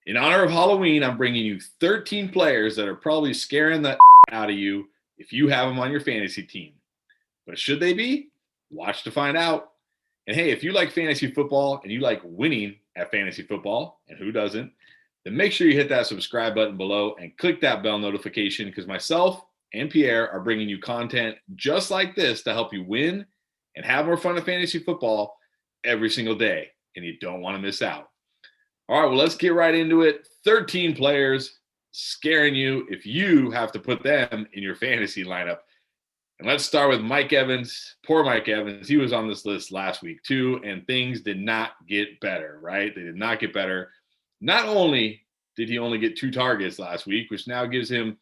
In honor of Halloween, I'm bringing you 13 players that are probably scaring the out of you if you have them on your fantasy team. But should they be? Watch to find out. And hey, if you like fantasy football and you like winning at fantasy football, and who doesn't, then make sure you hit that subscribe button below and click that bell notification because myself and Pierre are bringing you content just like this to help you win and have more fun at fantasy football every single day. And you don't want to miss out. All right, well, let's get right into it. 13 players scaring you if you have to put them in your fantasy lineup. And let's start with Mike Evans. Poor Mike Evans. He was on this list last week too, and things did not get better, right? They did not get better. Not only did he only get 2 targets last week, which now gives him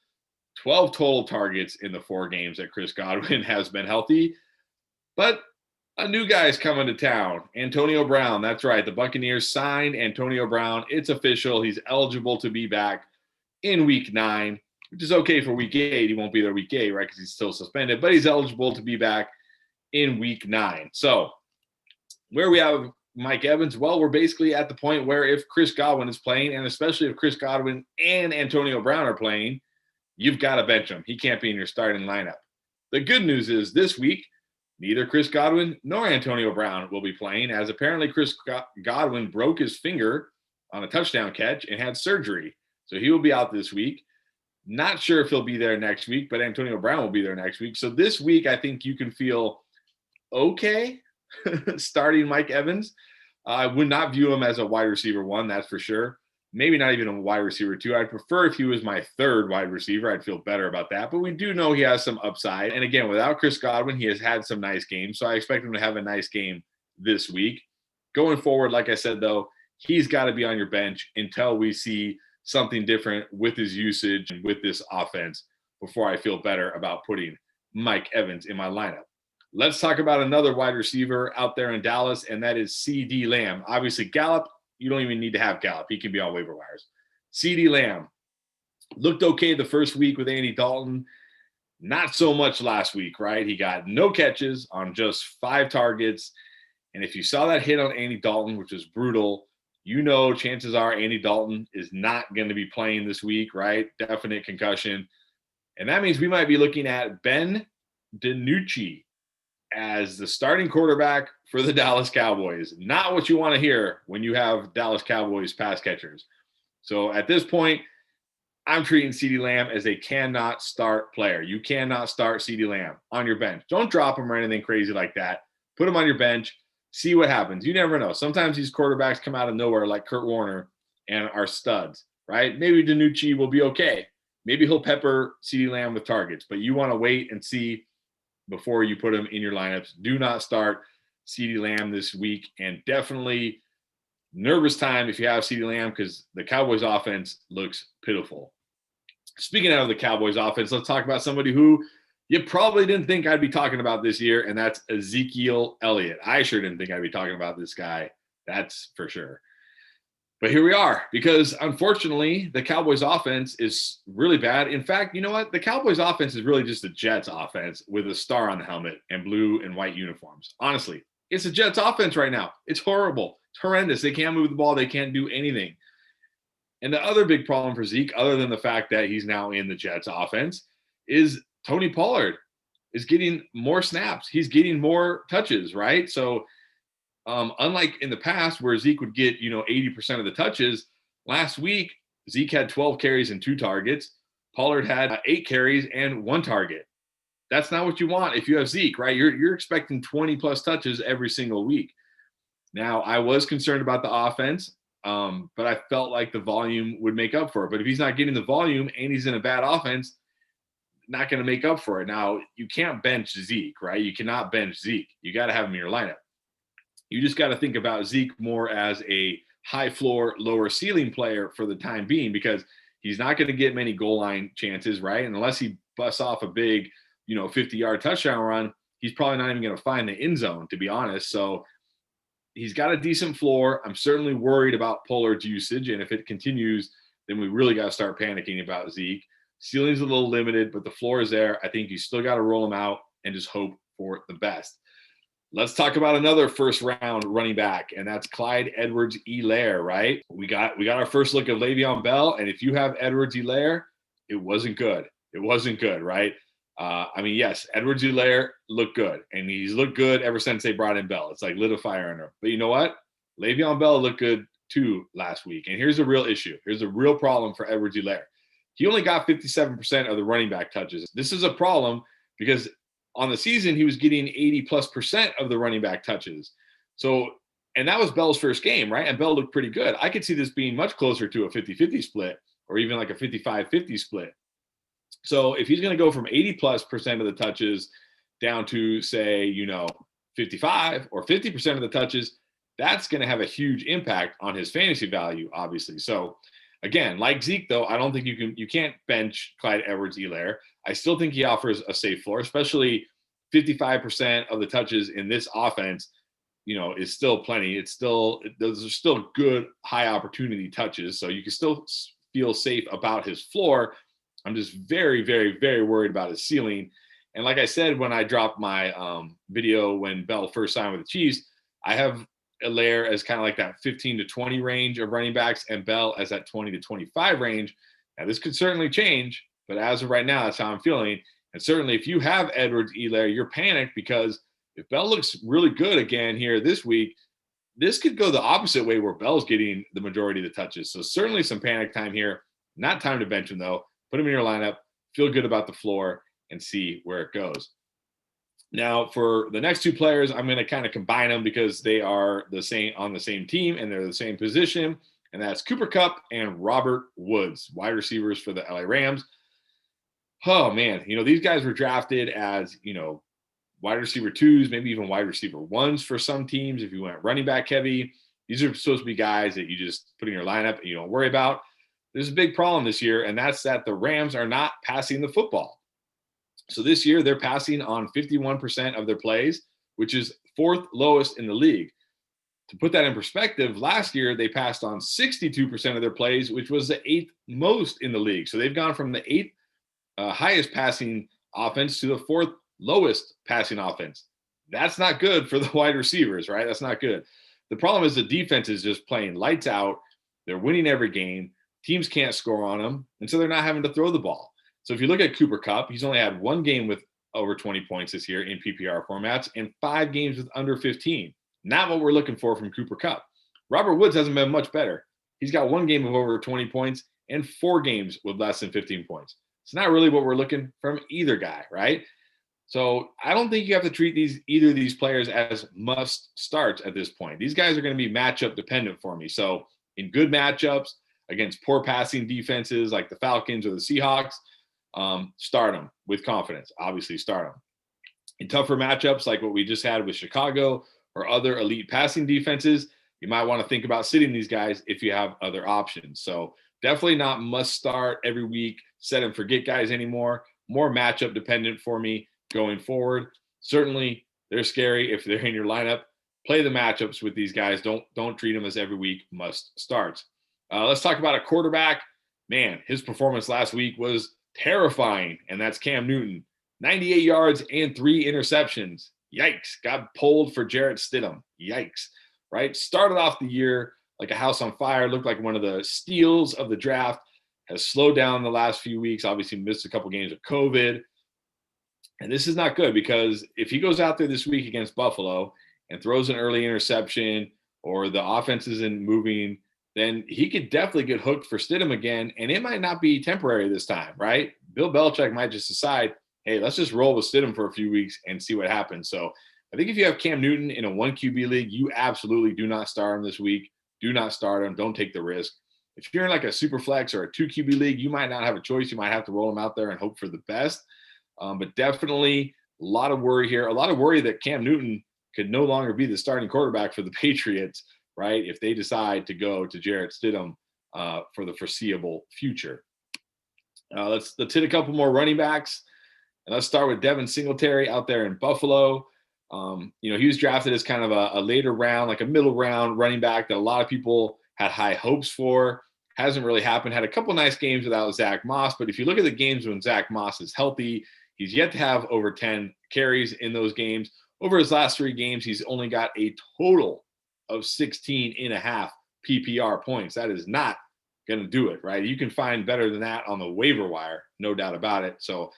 12 total targets in the 4 games that Chris Godwin has been healthy, but a new guy is coming to town, Antonio Brown. That's right. The Buccaneers signed Antonio Brown. It's official. He's eligible to be back in week 9, which is okay for week 8. He won't be there week 8, right, because he's still suspended, but he's eligible to be back in week 9. So where we have Mike Evans, well, we're basically at the point where if Chris Godwin is playing, and especially if Chris Godwin and Antonio Brown are playing, you've got to bench him. He can't be in your starting lineup. The good news is this week, neither Chris Godwin nor Antonio Brown will be playing, as apparently Chris Godwin broke his finger on a touchdown catch and had surgery. So he will be out this week. Not sure if he'll be there next week, but Antonio Brown will be there next week. So this week, I think you can feel okay starting Mike Evans. I would not view him as a wide receiver 1, that's for sure. Maybe not even a wide receiver 2. I'd prefer if he was my 3rd wide receiver. I'd feel better about that. But we do know he has some upside. And again, without Chris Godwin, he has had some nice games. So I expect him to have a nice game this week. Going forward, like I said, though, he's got to be on your bench until we see something different with his usage and with this offense before I feel better about putting Mike Evans in my lineup. Let's talk about another wide receiver out there in Dallas, and that is CeeDee Lamb. Obviously, Gallup, you don't even need to have Gallup. He can be on waiver wires. CeeDee Lamb looked okay the first week with Andy Dalton. Not so much last week, right? He got no catches on just 5 targets. And if you saw that hit on Andy Dalton, which was brutal, you know chances are Andy Dalton is not going to be playing this week, right? Definite concussion. And that means we might be looking at Ben DiNucci as the starting quarterback for the Dallas Cowboys. Not what you want to hear when you have Dallas Cowboys pass catchers. So at this point, I'm treating CeeDee Lamb as a cannot start player. You cannot start CeeDee Lamb on your bench. Don't drop him or anything crazy like that. Put him on your bench. See what happens. You never know. Sometimes these quarterbacks come out of nowhere like Kurt Warner and are studs, right? Maybe DiNucci will be okay. Maybe he'll pepper CeeDee Lamb with targets, but you want to wait and see before you put him in your lineups. Do not start CeeDee Lamb this week, and definitely nervous time if you have CeeDee Lamb because the Cowboys offense looks pitiful. Speaking of the Cowboys offense, let's talk about somebody who you probably didn't think I'd be talking about this year, and that's Ezekiel Elliott. I sure didn't think I'd be talking about this guy. That's for sure. But here we are, because unfortunately, the Cowboys offense is really bad. In fact, you know what? The Cowboys offense is really just the Jets offense with a star on the helmet and blue and white uniforms. Honestly, it's the Jets offense right now. It's horrible. It's horrendous. They can't move the ball. They can't do anything. And the other big problem for Zeke, other than the fact that he's now in the Jets offense, is Tony Pollard is getting more snaps. He's getting more touches, right? So unlike in the past where Zeke would get, 80% of the touches, last week, Zeke had 12 carries and 2 targets. Pollard had 8 carries and 1 target. That's not what you want if you have Zeke, right? You're expecting 20-plus touches every single week. Now, I was concerned about the offense, but I felt like the volume would make up for it. But if he's not getting the volume and he's in a bad offense, not going to make up for it. Now, you can't bench Zeke, right? You cannot bench Zeke. You got to have him in your lineup. You just got to think about Zeke more as a high floor, lower ceiling player for the time being, because he's not going to get many goal line chances, right? And unless he busts off a big, 50-yard touchdown run, he's probably not even going to find the end zone, to be honest. So he's got a decent floor. I'm certainly worried about Pollard's usage. And if it continues, then we really got to start panicking about Zeke. Ceiling's a little limited, but the floor is there. I think you still got to roll him out and just hope for the best. Let's talk about another first round running back, and that's Clyde Edwards-Helaire, right? We got our first look of Le'Veon Bell, and if you have Edwards-Helaire, it wasn't good. It wasn't good, right? I mean, yes, Edwards-Helaire looked good, and he's looked good ever since they brought in Bell. It's like lit a fire under him. But you know what? Le'Veon Bell looked good too last week, and here's the real issue. Here's the real problem for Edwards-Helaire. He only got 57% of the running back touches. This is a problem because on the season, he was getting 80+% of the running back touches. So, and that was Bell's first game, right? And Bell looked pretty good. I could see this being much closer to a 50-50 split or even like a 55-50 split. So if he's going to go from 80+% of the touches down to, say, 55 or 50% of the touches, that's going to have a huge impact on his fantasy value, obviously. So again, like Zeke, though, I don't think you can't bench Clyde Edwards-Helaire. I still think he offers a safe floor, especially 55% of the touches in this offense, is still plenty. Those are still good high opportunity touches. So you can still feel safe about his floor. I'm just very, very, very worried about his ceiling. And like I said, when I dropped my video when Bell first signed with the Chiefs, I have Helaire as kind of like that 15 to 20 range of running backs and Bell as that 20 to 25 range. Now, this could certainly change, but as of right now, that's how I'm feeling. And certainly if you have Edwards-Helaire, you're panicked because if Bell looks really good again here this week, this could go the opposite way where Bell's getting the majority of the touches. So certainly some panic time here. Not time to bench him, though. Put him in your lineup, feel good about the floor, and see where it goes. Now, for the next two players, I'm going to kind of combine them because they are on the same team and they're the same position, and that's Cooper Kupp and Robert Woods, wide receivers for the LA Rams. Oh, man, these guys were drafted as, wide receiver twos, maybe even wide receiver ones for some teams if you went running back heavy. These are supposed to be guys that you just put in your lineup and you don't worry about. There's a big problem this year, and that's that the Rams are not passing the football. So this year, they're passing on 51% of their plays, which is fourth lowest in the league. To put that in perspective, last year, they passed on 62% of their plays, which was the eighth most in the league. So they've gone from the eighth highest passing offense to the fourth lowest passing offense. That's not good for the wide receivers, right? That's not good. The problem is the defense is just playing lights out. They're winning every game. Teams can't score on them, and so they're not having to throw the ball. So if you look at Cooper Kupp, he's only had one game with over 20 points this year in PPR formats and 5 games with under 15. Not what we're looking for from Cooper Kupp. Robert Woods hasn't been much better. He's got one game of over 20 points and 4 games with less than 15 points. It's not really what we're looking from either guy, right? So I don't think you have to treat either of these players as must starts at this point. These guys are going to be matchup dependent for me. So in good matchups against poor passing defenses like the Falcons or the Seahawks, start them with confidence. Obviously, start them. In tougher matchups like what we just had with Chicago or other elite passing defenses, you might want to think about sitting these guys if you have other options. So definitely not must start every week, set and forget guys anymore. More matchup dependent for me going forward. Certainly, they're scary if they're in your lineup. Play the matchups with these guys. Don't treat them as every week must starts. Let's talk about a quarterback. Man, his performance last week was terrifying, and that's Cam Newton. 98 yards and 3 interceptions. Yikes. Got pulled for Jarrett Stidham. Yikes. Right? Started off the year like a house on fire. Looked like one of the steals of the draft. Has slowed down the last few weeks. Obviously missed a couple games of COVID. And this is not good because if he goes out there this week against Buffalo and throws an early interception or the offense isn't moving, then he could definitely get hooked for Stidham again, and it might not be temporary this time, right? Bill Belichick might just decide, hey, let's just roll with Stidham for a few weeks and see what happens. So I think if you have Cam Newton in a 1 QB league, you absolutely do not start him this week. Do not start him. Don't take the risk. If you're in like a super flex or a 2 QB league, you might not have a choice. You might have to roll him out there and hope for the best. But definitely a lot of worry here. A lot of worry that Cam Newton could no longer be the starting quarterback for the Patriots, right, if they decide to go to Jarrett Stidham for the foreseeable future. Let's hit a couple more running backs. And let's start with Devin Singletary out there in Buffalo. He was drafted as kind of a later round, like a middle round running back that a lot of people had high hopes for. Hasn't really happened. Had a couple nice games without Zach Moss. But if you look at the games when Zach Moss is healthy, he's yet to have over 10 carries in those games. Over his last 3 games, he's only got a total of 16.5 PPR points. That is not going to do it, right? You can find better than that on the waiver wire, no doubt about it. So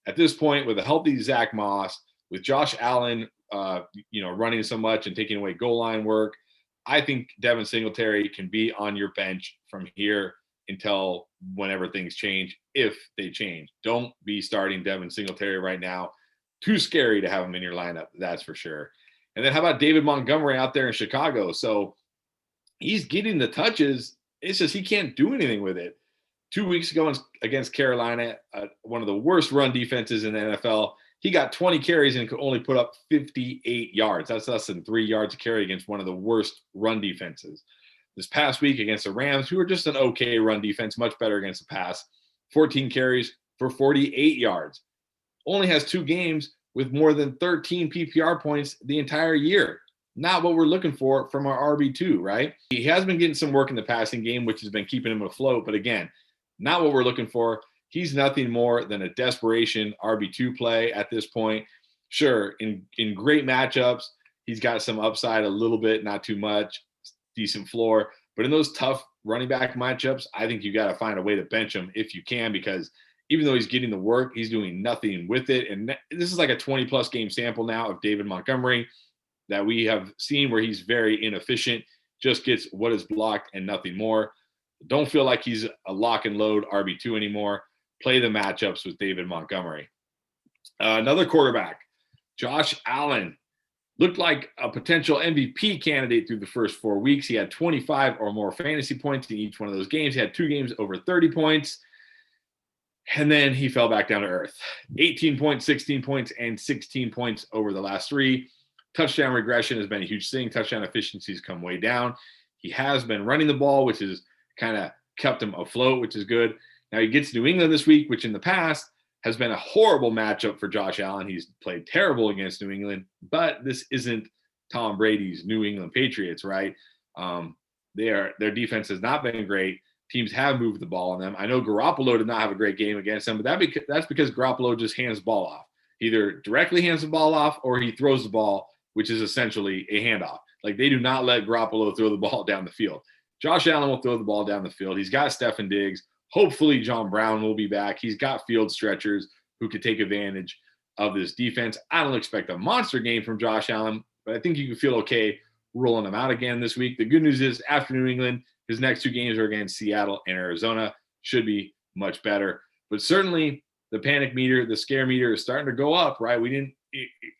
at this point, with a healthy Zach Moss, with Josh Allen, running so much and taking away goal line work, I think Devin Singletary can be on your bench from here until whenever things change, if they change. Don't be starting Devin Singletary right now. Too scary to have him in your lineup, that's for sure. And then how about David Montgomery out there in Chicago? So he's getting the touches. It's just he can't do anything with it. 2 weeks ago against Carolina, one of the worst run defenses in the NFL, he got 20 carries and could only put up 58 yards. That's less than 3 yards a carry against one of the worst run defenses. This past week against the Rams, who are just an okay run defense, much better against the pass, 14 carries for 48 yards. Only has 2 games with more than 13 PPR points the entire year. Not what we're looking for from our RB2, right? He has been getting some work in the passing game, which has been keeping him afloat. But again, not what we're looking for. He's nothing more than a desperation RB2 play at this point. Sure, in great matchups, he's got some upside a little bit, not too much, decent floor. But in those tough running back matchups, I think you got to find a way to bench him if you can, because even though he's getting the work, he's doing nothing with it. And this is like a 20-plus game sample now of David Montgomery that we have seen where he's very inefficient, just gets what is blocked and nothing more. Don't feel like he's a lock and load RB2 anymore. Play the matchups with David Montgomery. Another quarterback, Josh Allen, looked like a potential MVP candidate through the first 4 weeks. He had 25 or more fantasy points in each one of those games. He had 2 games over 30 points. And then he fell back down to earth. 18 points, 16 points, and 16 points over the last 3. Touchdown regression has been a huge thing. Touchdown efficiencies come way down. He has been running the ball, which has kind of kept him afloat, which is good. Now he gets New England this week, which in the past has been a horrible matchup for Josh Allen. He's played terrible against New England, but this isn't Tom Brady's New England Patriots, right? Their defense has not been great. Teams have moved the ball on them. I know Garoppolo did not have a great game against them, but that's because Garoppolo just hands the ball off. Either directly hands the ball off or he throws the ball, which is essentially a handoff. Like, they do not let Garoppolo throw the ball down the field. Josh Allen will throw the ball down the field. He's got Stefon Diggs. Hopefully John Brown will be back. He's got field stretchers who could take advantage of this defense. I don't expect a monster game from Josh Allen, but I think you can feel okay rolling him out again this week. The good news is after New England, his next 2 games are against Seattle and Arizona. Should be much better. But certainly the panic meter, the scare meter is starting to go up, right?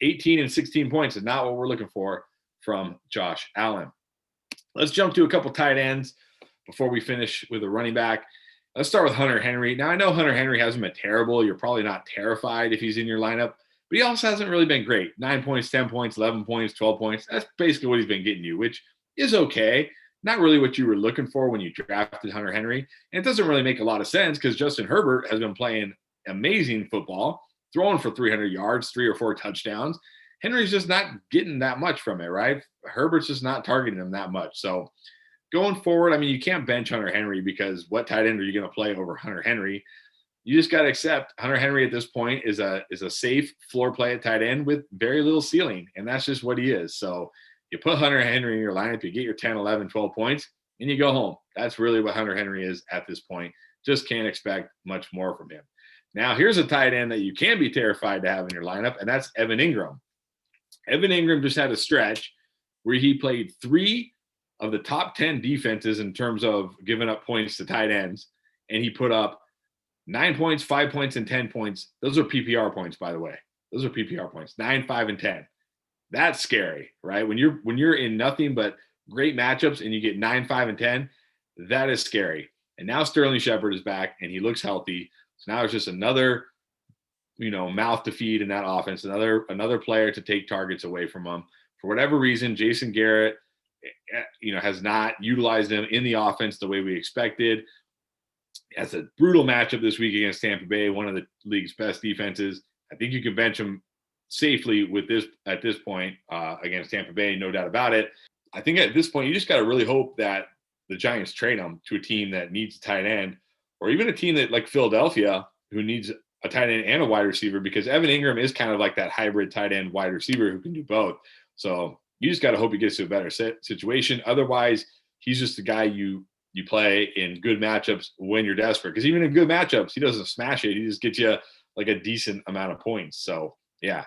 18 and 16 points is not what we're looking for from Josh Allen. Let's jump to a couple tight ends before we finish with a running back. Let's start with Hunter Henry. Now, I know Hunter Henry hasn't been terrible. You're probably not terrified if he's in your lineup, but he also hasn't really been great. 9 points, 10 points, 11 points, 12 points. That's basically what he's been getting you, which is okay. Not really what you were looking for when you drafted Hunter Henry. And it doesn't really make a lot of sense because Justin Herbert has been playing amazing football, throwing for 300 yards, 3 or 4 touchdowns. Henry's just not getting that much from it, right? Herbert's just not targeting him that much. So going forward, I mean, you can't bench Hunter Henry because what tight end are you going to play over Hunter Henry? You just got to accept Hunter Henry at this point is a safe floor play at tight end with very little ceiling, and that's just what he is. So you put Hunter Henry in your lineup, you get your 10, 11, 12 points, and you go home. That's really what Hunter Henry is at this point. Just can't expect much more from him. Now, here's a tight end that you can be terrified to have in your lineup, and that's Evan Engram. Evan Engram just had a stretch where he played 3 of the top 10 defenses in terms of giving up points to tight ends, and he put up 9 points, 5 points, and 10 points. Those are PPR points, by the way. Those are PPR points, 9, 5, and 10. That's scary, right? When you're in nothing but great matchups and you get 9, 5, and 10, that is scary. And now Sterling Shepard is back and he looks healthy. So now it's just another, mouth to feed in that offense, another player to take targets away from him. For whatever reason, Jason Garrett, has not utilized him in the offense the way we expected. That's a brutal matchup this week against Tampa Bay, one of the league's best defenses. I think you can bench him safely at this point against Tampa Bay, no doubt about it. I think at this point, you just got to really hope that the Giants trade him to a team that needs a tight end, or even a team that like Philadelphia, who needs a tight end and a wide receiver, because Evan Engram is kind of like that hybrid tight end wide receiver who can do both. So you just got to hope he gets to a better situation. Otherwise, he's just the guy you play in good matchups when you're desperate. Because even in good matchups, he doesn't smash it. He just gets you like a decent amount of points. So yeah,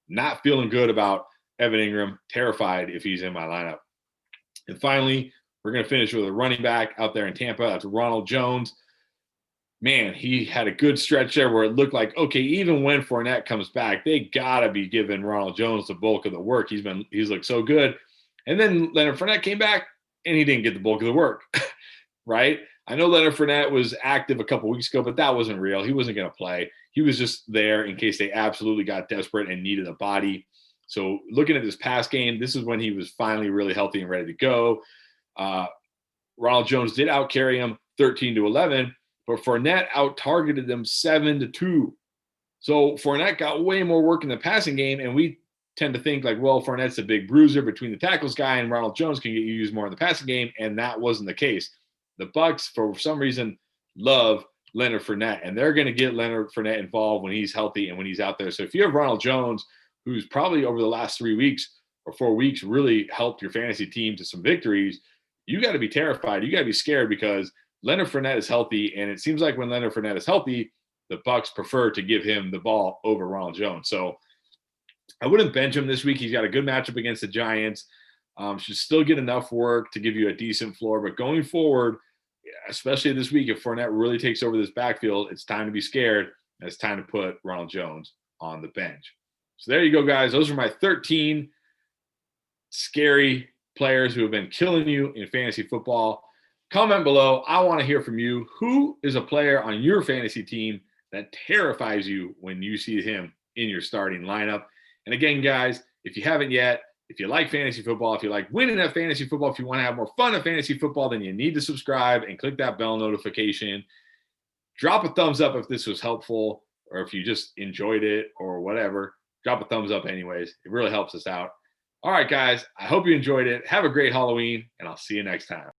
not feeling good about Evan Engram. Terrified if he's in my lineup. And finally, we're going to finish with a running back out there in Tampa. That's Ronald Jones. Man, he had a good stretch there where it looked like, okay, even when Fournette comes back, they got to be giving Ronald Jones the bulk of the work. He's looked so good. And then Leonard Fournette came back, and he didn't get the bulk of the work, right? I know Leonard Fournette was active a couple weeks ago, but that wasn't real. He wasn't going to play. He was just there in case they absolutely got desperate and needed a body. So looking at this past game, this is when he was finally really healthy and ready to go. Ronald Jones did outcarry him 13-11, but Fournette out-targeted them 7-2. So Fournette got way more work in the passing game, and we tend to think like, well, Fournette's a big bruiser between the tackles guy, and Ronald Jones can get used more in the passing game, and that wasn't the case. The Bucs, for some reason, love Leonard Fournette, and they're going to get Leonard Fournette involved when he's healthy and when he's out there. So if you have Ronald Jones, who's probably over the last 3 weeks or 4 weeks really helped your fantasy team to some victories, you got to be terrified. You got to be scared because Leonard Fournette is healthy, and it seems like when Leonard Fournette is healthy, the Bucs prefer to give him the ball over Ronald Jones. So I wouldn't bench him this week. He's got a good matchup against the Giants. Should still get enough work to give you a decent floor. But going forward, especially this week, if Fournette really takes over this backfield, it's time to be scared. And it's time to put Ronald Jones on the bench. So there you go, guys. Those are my 13 scary players who have been killing you in fantasy football. Comment below. I want to hear from you. Who is a player on your fantasy team that terrifies you when you see him in your starting lineup? And again, guys, if you haven't yet, if you like fantasy football, if you like winning at fantasy football, if you want to have more fun at fantasy football, then you need to subscribe and click that bell notification. Drop a thumbs up if this was helpful, or if you just enjoyed it or whatever. Drop a thumbs up anyways. It really helps us out. All right, guys, I hope you enjoyed it. Have a great Halloween, and I'll see you next time.